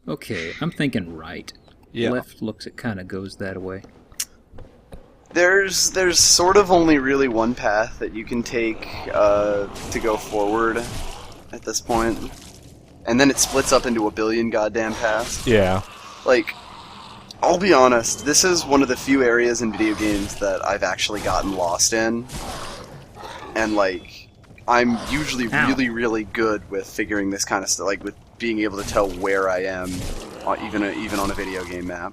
Okay, I'm thinking right. Yeah. Left looks it kind of goes that way. There's sort of only really one path that you can take to go forward at this point. And then it splits up into a billion goddamn paths. Yeah. Like, I'll be honest, this is one of the few areas in video games that I've actually gotten lost in. And, like, I'm usually really, really good with figuring this kind of stuff, like, with being able to tell where I am, even on a video game map.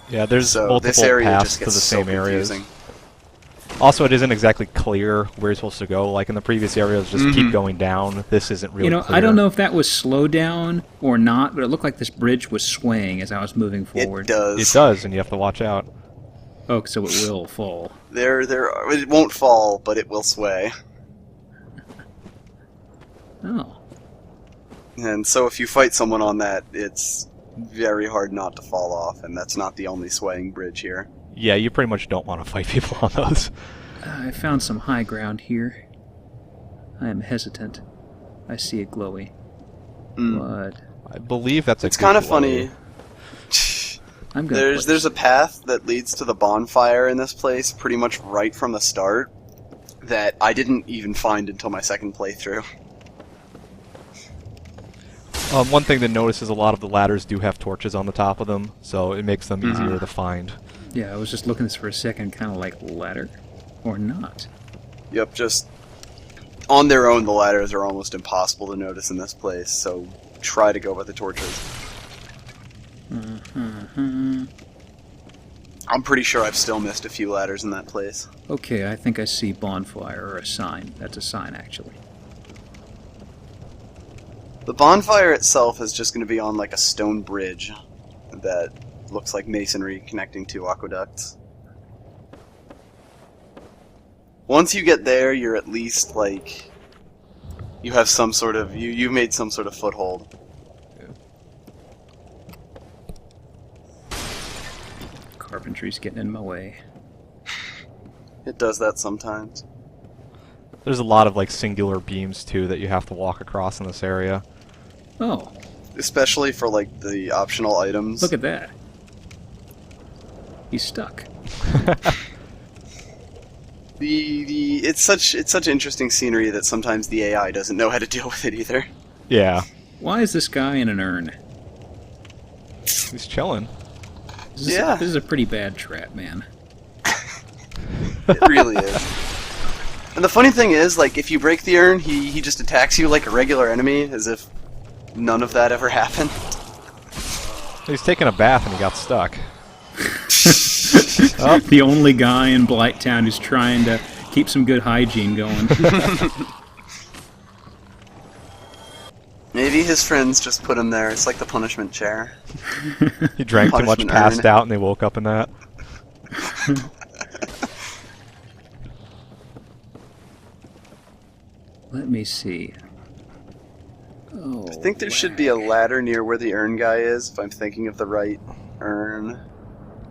Yeah, there's So multiple this area paths just to gets the so same areas. confusing. Also, it isn't exactly clear where you're supposed to go. Like in the previous areas, just keep going down. This isn't really clear. I don't know if that was slow down or not, but it looked like this bridge was swaying as I was moving forward. It does. It does, and you have to watch out. Oh, so it will fall. It won't fall, but it will sway. Oh. And so if you fight someone on that, it's very hard not to fall off, and that's not the only swaying bridge here. Yeah, you pretty much don't want to fight people on those. I found some high ground here. I am hesitant. I see a glowy. But I believe that's a It's kind of funny. I'm gonna There's a path that leads to the bonfire in this place pretty much right from the start that I didn't even find until my second playthrough. One thing to notice is a lot of the ladders do have torches on the top of them, so it makes them easier to find. Yeah, I was just looking this for a second, kind of like ladder. Or not. Yep, just on their own, the ladders are almost impossible to notice in this place, so try to go with the torches. I'm pretty sure I've still missed a few ladders in that place. Okay, I think I see bonfire, or a sign. That's a sign, actually. The bonfire itself is just going to be on like a stone bridge that looks like masonry connecting two aqueducts. Once you get there, you're at least like you have some sort of you made some sort of foothold. Carpentry's getting in my way. It does that sometimes. There's a lot of like singular beams too that you have to walk across in this area. Oh, Especially for like the optional items. look at that. He's stuck. It's such interesting scenery that sometimes the AI doesn't know how to deal with it either. Yeah. Why is this guy in an urn? He's chilling. Yeah. This is a pretty bad trap, man. It really is. And the funny thing is, like, if you break the urn, he just attacks you like a regular enemy, as if none of that ever happened. He's taking a bath and he got stuck. The only guy in Blighttown who's trying to keep some good hygiene going. Maybe his friends just put him there. It's like the punishment chair. He drank too much, Punishment passed urn. out, and they woke up in that. Let me see. Oh, I think there should be a ladder near where the urn guy is, if I'm thinking of the right urn.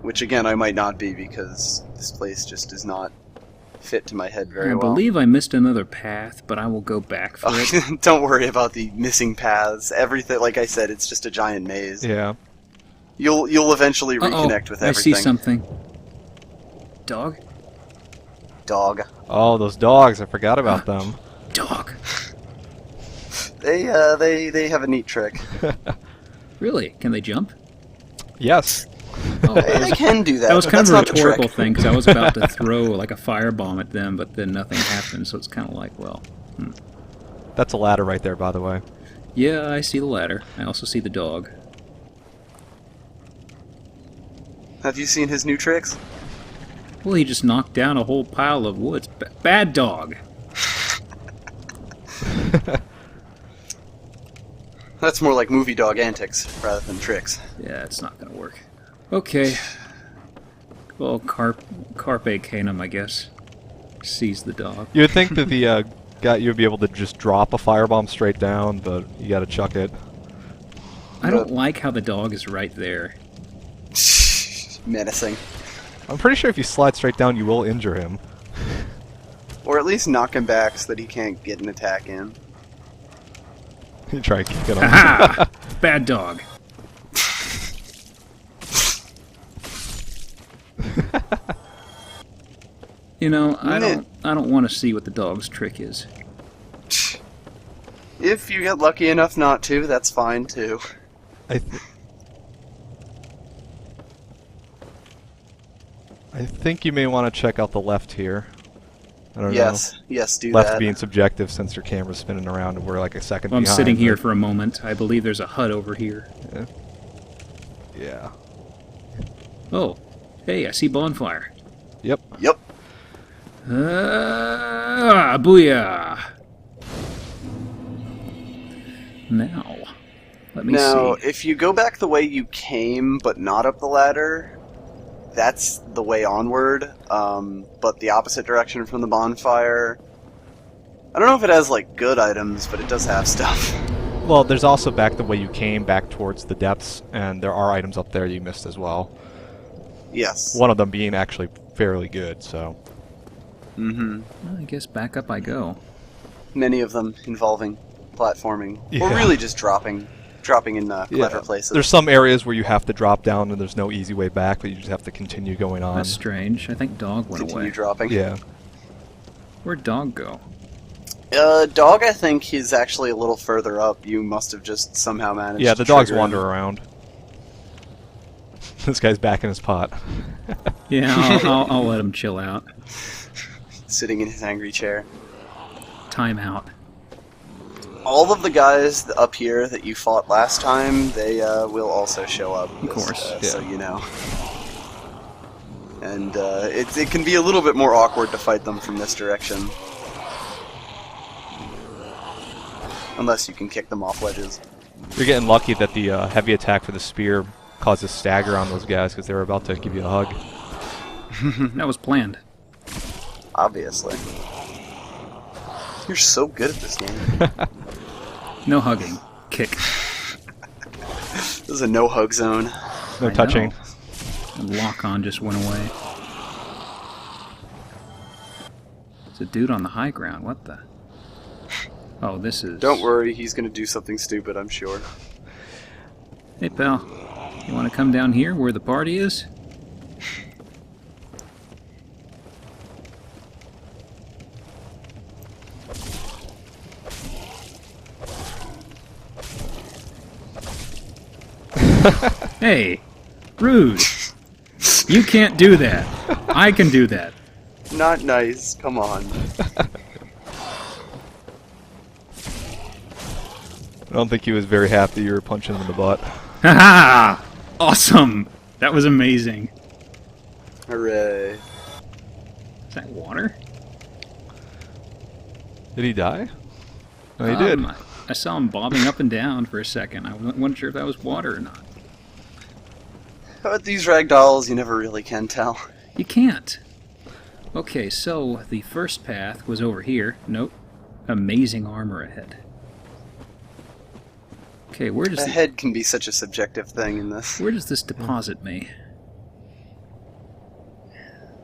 Which, again, I might not be, because this place just does not fit to my head very I well. believe I missed another path, but I will go back for it. Don't worry about the missing paths. Everything, like I said, it's just a giant maze. Yeah. You'll eventually reconnect with I everything. see something. Dog? Dog. Oh, those dogs! I forgot about them. Dog. They have a neat trick. Really? Can they jump? Yes. Oh, They can do that. that was but kind that's of a not the trick. rhetorical thing, because I was about to throw like a firebomb at them, but then nothing happened, so it's kind of like, well... That's a ladder right there, by the way. Yeah, I see the ladder. I also see the dog. Have you seen his new tricks? Well, he just knocked down a whole pile of wood. Bad dog. That's more like movie dog antics rather than tricks. Yeah, it's not going to work. Okay. Well, Carpe Canum, I guess, sees the dog. You would think that the guy you'd be able to just drop a firebomb straight down, but you got to chuck it. I don't like how the dog is right there. Menacing. I'm pretty sure if you slide straight down, you will injure him. Or at least knock him back so that he can't get an attack in. You try kicking him. Ha! Bad dog. You know, I don't want to see what the dog's trick is. If you get lucky enough not to, that's fine too. I think you may want to check out the left here. I don't know. Yes, do Left that. being subjective since your camera's spinning around and we're like a second Well, I'm behind. sitting here for a moment. I believe there's a hut over here. Yeah. Oh, hey, I see bonfire. Yep. Yep. Booyah! Now, let me Now, see. if you go back the way you came, but not up the ladder, that's the way onward. But the opposite direction from the bonfire. I don't know if it has like good items, but it does have stuff. Well, there's also back the way you came, back towards the depths, and there are items up there you missed as well. Yes. One of them being actually fairly good, so... Mm-hmm. Well, I guess back up I go. Many of them involving platforming, or Yeah. really just dropping in clever places. There's some areas where you have to drop down and there's no easy way back, but you just have to continue going on. That's strange. I think dog went Continue away. dropping. Yeah. Where'd dog go? Dog, I think he's actually a little further up. You must have just somehow managed. Yeah, to the dogs trigger wander him. around. This guy's back in his pot. Yeah, I'll let him chill out. Sitting in his angry chair. Time out. All of the guys up here that you fought last time, they will also show up. Of course. So you know. And it can be a little bit more awkward to fight them from this direction. Unless you can kick them off ledges. You're getting lucky that the heavy attack for the spear causes stagger on those guys because they were about to give you a hug. That was planned. Obviously. You're so good at this game. No hugging. Kick. This is a no-hug zone. No I touching. know. And lock-on just went away. It's a dude on the high ground. What the? Oh, this is... Don't worry, he's gonna do something stupid, I'm sure. Hey, pal. You want to come down here where the party is? Hey, rude. You can't do that. I can do that. Not nice, come on. I don't think he was very happy you were punching him in the butt. Haha! Awesome! That was amazing. Hooray. Oh, Is that water? Did he die? No, he did. I saw him bobbing up and down for a second. I wasn't sure if that was water or not. But these ragdolls, you never really can tell. You can't. Okay, so the first path was over here. Nope. Amazing armor ahead. Okay, where does The head can be such a subjective thing in this. where does this deposit me?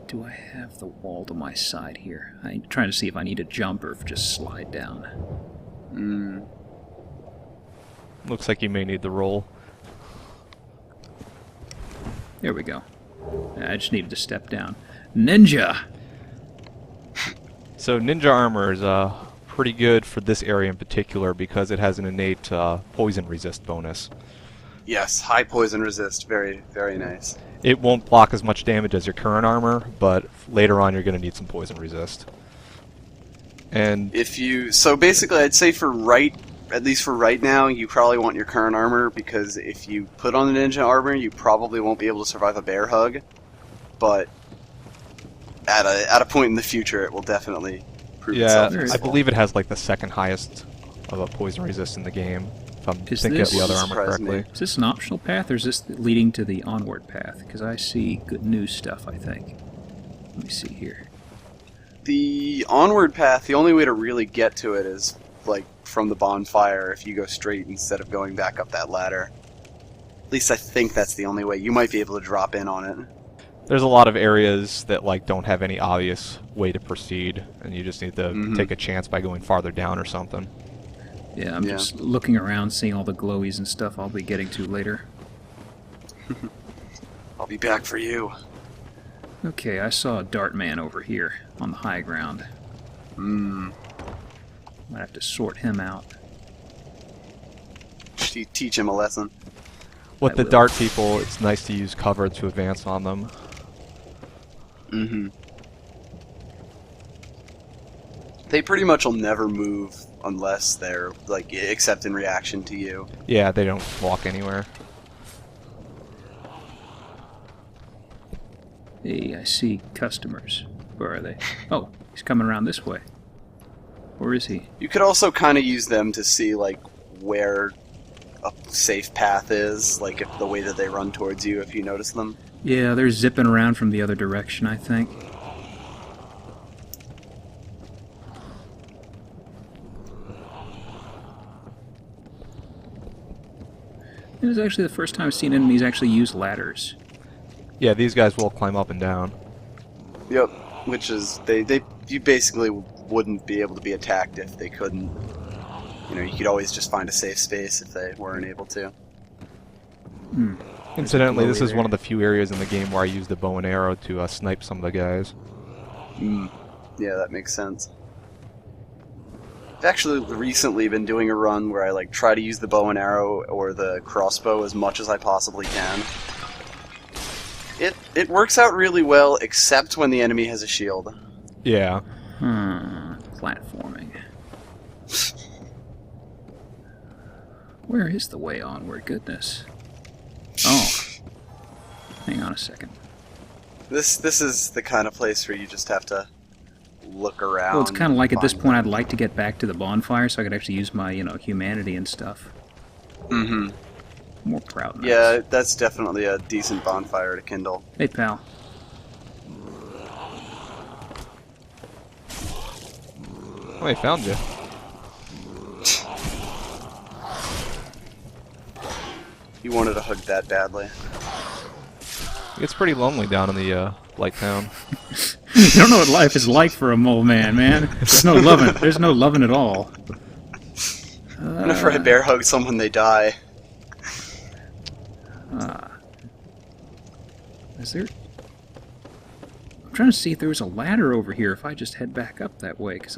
Do I have the wall to my side here? I'm trying to see if I need to jump or if just slide down. Looks like you may need the roll. There we go. I just needed to step down. Ninja! So ninja armor is pretty good for this area in particular because it has an innate poison resist bonus. Yes, high poison resist, very, very nice. It won't block as much damage as your current armor, but later on you're going to need some poison resist. And So basically I'd say at least for right now, you probably want your current armor, because if you put on the ninja armor, you probably won't be able to survive a bear hug. But at a point in the future, it will definitely prove itself. I believe it has like the second highest of a poison resist in the game, if I'm Is thinking of this- the other armor Surprised me. correctly. Is this an optional path or is this leading to the onward path? Because I see good news stuff, I think. Let me see here. The onward path, the only way to really get to it is like from the bonfire if you go straight instead of going back up that ladder. At least I think that's the only way. You might be able to drop in on it. There's a lot of areas that like don't have any obvious way to proceed, and you just need to take a chance by going farther down or something. Yeah, I'm just looking around, seeing all the glowies and stuff I'll be getting to later. I'll be back for you. Okay, I saw a dart man over here on the high ground. Hmm. Might have to sort him out. Teach him a lesson. With I the will. dart people, it's nice to use cover to advance on them. Mm-hmm. They pretty much will never move unless they're, like, except in reaction to you. Yeah, they don't walk anywhere. Hey, I see customers. Where are they? Oh, he's coming around this way. Where is he? You could also kind of use them to see, like, where a safe path is, like, if the way that they run towards you, if you notice them. Yeah, they're zipping around from the other direction, I think. It was actually the first time I've seen enemies actually use ladders. Yeah, these guys will climb up and down. Yep. Which is, you basically wouldn't be able to be attacked if they couldn't. You know, you could always just find a safe space if they weren't able to. Hmm. Incidentally, this is there. one of the few areas in the game where I use the bow and arrow to snipe some of the guys. Yeah, that makes sense. I've actually recently been doing a run where I like try to use the bow and arrow or the crossbow as much as I possibly can. It works out really well, except when the enemy has a shield. Yeah. Platforming. Where is the way onward? Goodness. Oh. Hang on a second. This is the kind of place where you just have to look around. Well, it's kind of like at this find point I'd like to get back to the bonfire so I could actually use my, humanity and stuff. Mm-hmm. More proud. Yeah, that's definitely a decent bonfire to kindle. Hey, pal. Oh, I found you. You wanted to hug that badly. It's pretty lonely down in the light town. You don't know what life is like for a mole man, man. There's no loving. There's no loving at all. Whenever I bear hug someone, they die. Is there... I'm trying to see if there was a ladder over here if I just head back up that way, because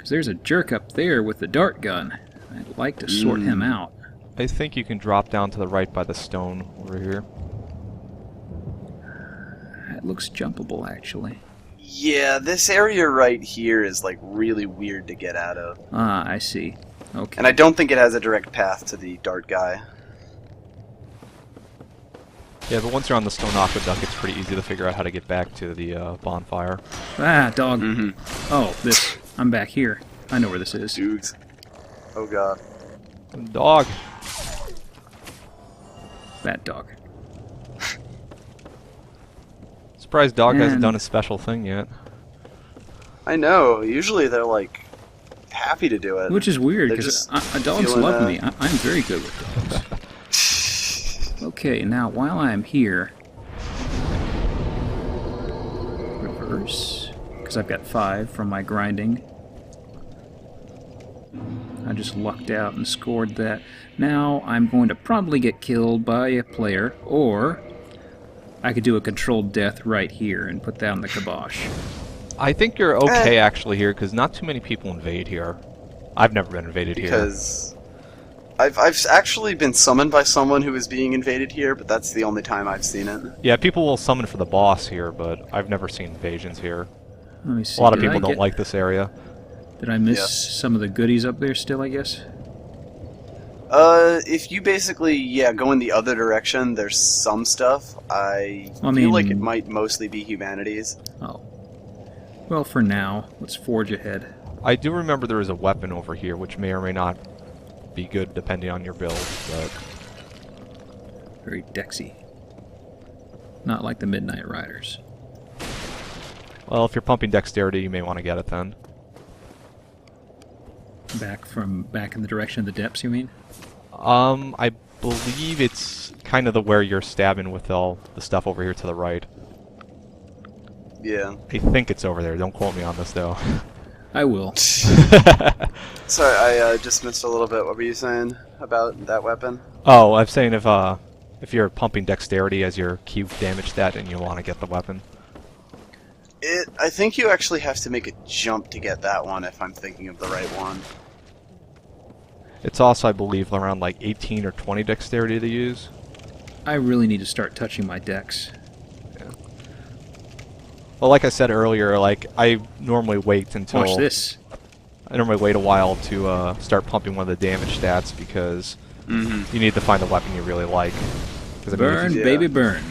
there's a jerk up there with the dart gun. I'd like to sort him out. I think you can drop down to the right by the stone over here. It looks jumpable, actually. Yeah, this area right here is like really weird to get out of. Ah, I see. Okay. And I don't think it has a direct path to the dart guy. Yeah, but once you're on the stone aqueduct, it's pretty easy to figure out how to get back to the bonfire. Ah, dog. Mm-hmm. Oh, this. I'm back here. I know where this is. Dudes. Oh god. Dog! That dog. Surprised dog hasn't And- done a special thing yet. I know. Usually they're like happy to do it. Which is weird, They're because just dogs feeling, love me. I'm very good with dogs. Okay, now while I'm here... Reverse. Because I've got 5 from my grinding. I just lucked out and scored that. Now I'm going to probably get killed by a player, or I could do a controlled death right here and put down the kibosh. I think you're okay actually here, because not too many people invade here. I've never been invaded here. Because I've actually been summoned by someone who is being invaded here, but that's the only time I've seen it. Yeah, people will summon for the boss here, but I've never seen invasions here. Let me see. A lot of Did I people don't get- like this area. Did I miss Yes. some of the goodies up there still, I guess? If you basically, go in the other direction, there's some stuff. I I feel like it mean- might mostly be humanities. Oh. Well, for now, let's forge ahead. I do remember there is a weapon over here, which may or may not be good depending on your build, but Very dexy. Not like the Midnight Riders. well, if you're pumping dexterity, you may want to get it then. Back in the direction of the depths, you mean? I believe it's kind of the where you're stabbing with all the stuff over here to the right. Yeah. I think it's over there. Don't quote me on this though. I will. Sorry, I just missed a little bit. What were you saying about that weapon? Oh, I'm saying if you're pumping dexterity as your cube damage stat and you want to get the weapon. I think you actually have to make a jump to get that one, if I'm thinking of the right one. It's also, I believe, around like 18 or 20 dexterity to use. I really need to start touching my dex. Well, like I said earlier, like I normally wait until Watch this. I normally wait a while to start pumping one of the damage stats because you need to find a weapon you really like. 'Cause, I mean, Burn, Yeah. baby, burn.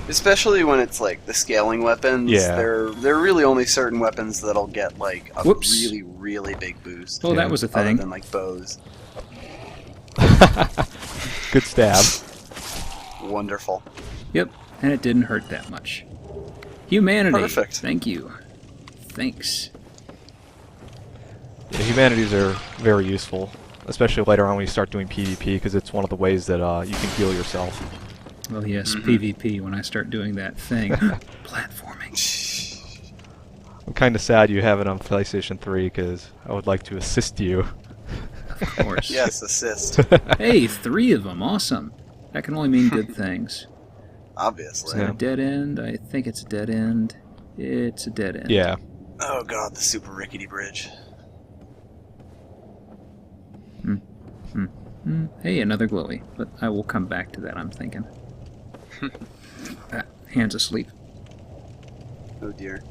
Especially when it's like the scaling weapons. Yeah. They're really only certain weapons that'll get like a Whoops. really, really big boost. Oh, that was a Other thing. than like bows. Good stab. Wonderful. Yep, and it didn't hurt that much. Humanity. Perfect. Thank you. Thanks. Yeah, humanities are very useful, especially later on when you start doing PvP, because it's one of the ways that you can heal yourself. Well, yes, PvP when I start doing that thing. Platforming. I'm kind of sad you have it on PlayStation 3, because I would like to assist you. Of course. Yes, assist. Hey, 3 of them. Awesome. That can only mean good things. Obviously. Yeah. A dead end? I think it's a dead end. It's a dead end. Yeah. Oh god, the super rickety bridge. Hey, another glowy. But I will come back to that, I'm thinking. Hands asleep. Oh dear.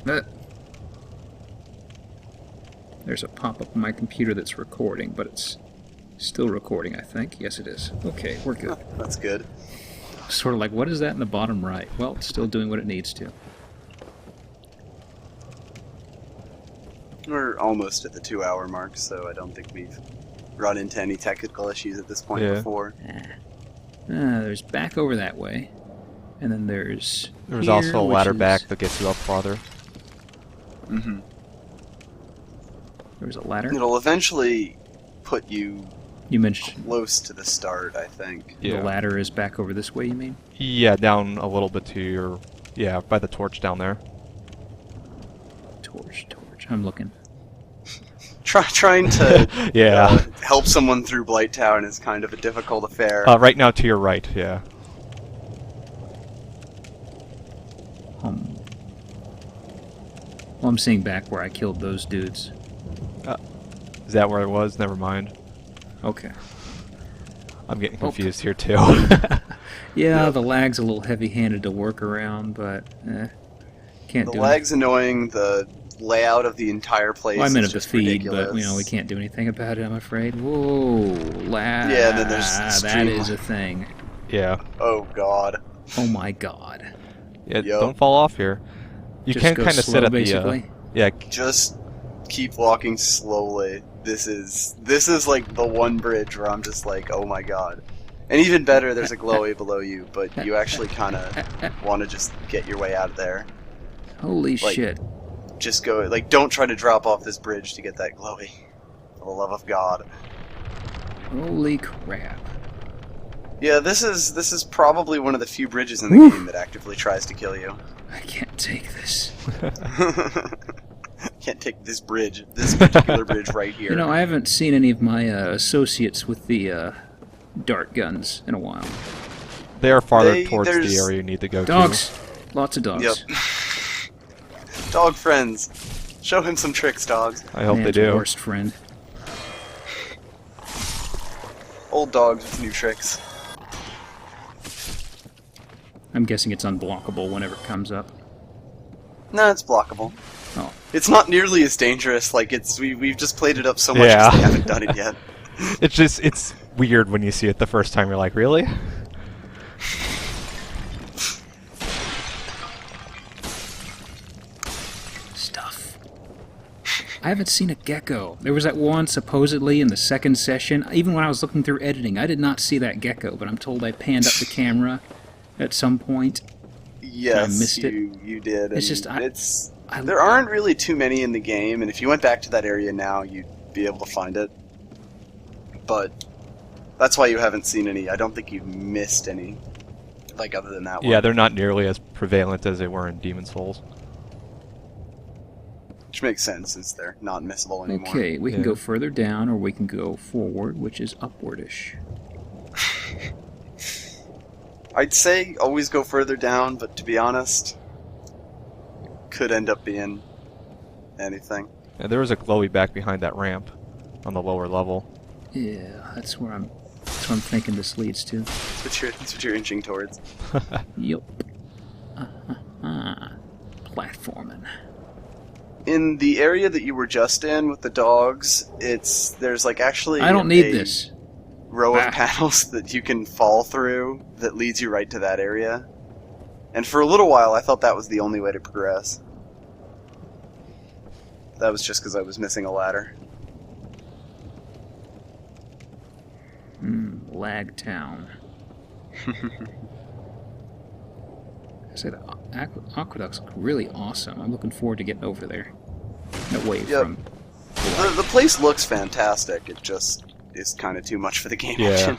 There's a pop-up on my computer that's recording, but it's still recording, I think. Yes, it is. Okay, we're good. That's good. Sort of like, what is that in the bottom right? Well, it's still doing what it needs to. We're almost at the 2-hour mark, so I don't think we've run into any technical issues at this point Yeah. before. There's back over that way. And then there's There's here, also a which ladder is- back that gets you up farther. Mm-hmm. There's a ladder. It'll eventually put you You mentioned close to the start, I think. the ladder is back over this way, you mean? Yeah, down a little bit to your... Yeah, by the torch down there. Torch. I'm looking. Trying to Yeah. help someone through Blight Town is kind of a difficult affair. Right now to your right, yeah. Well, I'm seeing back where I killed those dudes. Is that where I was? Never mind. Okay. I'm getting confused here too. Yeah, the lag's a little heavy-handed to work around, but can't The do lag's annoying, the layout of the entire place Well, I'm in is at the just feed, ridiculous. but we can't do anything about it, I'm afraid. Whoa, lag. Yeah, and then there's the that stream. is a thing. Yeah. Oh god. Oh my god. Yeah, Yup. don't fall off here. You Just can go kind of slow, sit at basically. the... yeah, Just keep walking slowly. This is like the one bridge where I'm just like, oh my god. And even better, there's a glowy below you, but you actually kind of want to just get your way out of there. Holy Like- shit. Just go, like, don't try to drop off this bridge to get that glowy. For the love of God. Holy crap. Yeah, this is probably one of the few bridges in the game that actively tries to kill you. I can't take this. Can't take this bridge, this particular bridge right here. You know, I haven't seen any of my associates with the dart guns in a while. they are farther They- towards the there's- area you need to go Dogs. Lots of dogs. Yep. Dog friends. Show him some tricks, dogs. to. I hope they Man's do. worst friend. Old dogs with new tricks. I'm guessing it's unblockable whenever it comes up. No, it's blockable. Oh. It's not nearly as dangerous. Like we've just played it up so much Yeah. because they haven't done it yet. It's weird when you see it the first time. You're like, really? Stuff. I haven't seen a gecko. There was that one supposedly in the second session. Even when I was looking through editing, I did not see that gecko, but I'm told I panned up the camera at some point. Yes, missed it. you did. It's and just there aren't really too many in the game, and if you went back to that area now, you'd be able to find it. But that's why you haven't seen any. I don't think you've missed any. Like other than that one. Yeah, they're not nearly as prevalent as they were in Demon's Souls. Which makes sense since they're not missable anymore. Okay, we can Yeah. go further down, or we can go forward, which is upwardish. I'd say always go further down, but to be honest, could end up being anything. And there was a glowy back behind that ramp on the lower level. Yeah, that's where I'm thinking this leads to. That's what you're inching towards. Yup. Platforming. In the area that you were just in with the dogs, there's like actually I don't need a this. row Ah. of panels that you can fall through that leads you right to that area. And for a little while, I thought that was the only way to progress. That was just because I was missing a ladder. Lag Town. I said aqueducts look really awesome. I'm looking forward to getting over there. Away Yep. from. The place looks fantastic. It just is kind of too much for the game Yeah. engine.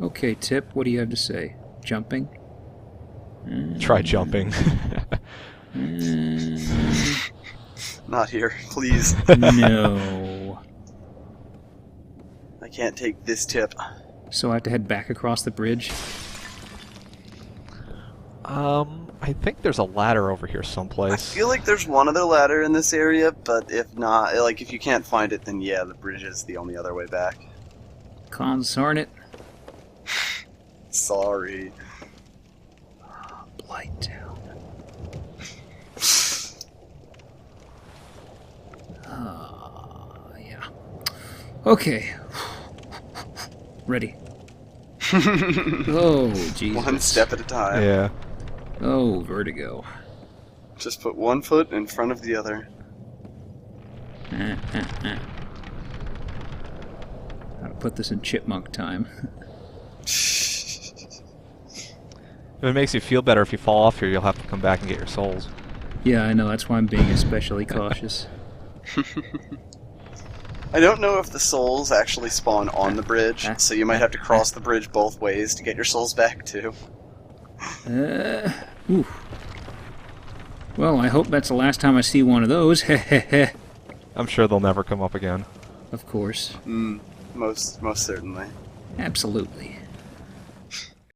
Okay, Tip, what do you have to say? Jumping? Try jumping. Not here, please. No. I can't take this tip. So I have to head back across the bridge? I think there's a ladder over here I someplace. feel like there's one other ladder in this area, but if not, like if you can't find it, then yeah, the bridge is the only other way back. Consarn it. Sorry. Blight Town. Yeah. Okay. Ready. Oh, Jesus. One step at a time. Yeah. Oh, vertigo. Just put one foot in front of the other. I'll put this in chipmunk time. If it makes you feel better if you fall off here, you'll have to come back and get your souls. Yeah, I know. That's why I'm being especially cautious. I don't know if the souls actually spawn on the bridge, so you might have to cross the bridge both ways to get your souls back too. Ooh. Well, I hope that's the last time I see one of those. I'm sure they'll never come up again. Of course. Most certainly. Absolutely.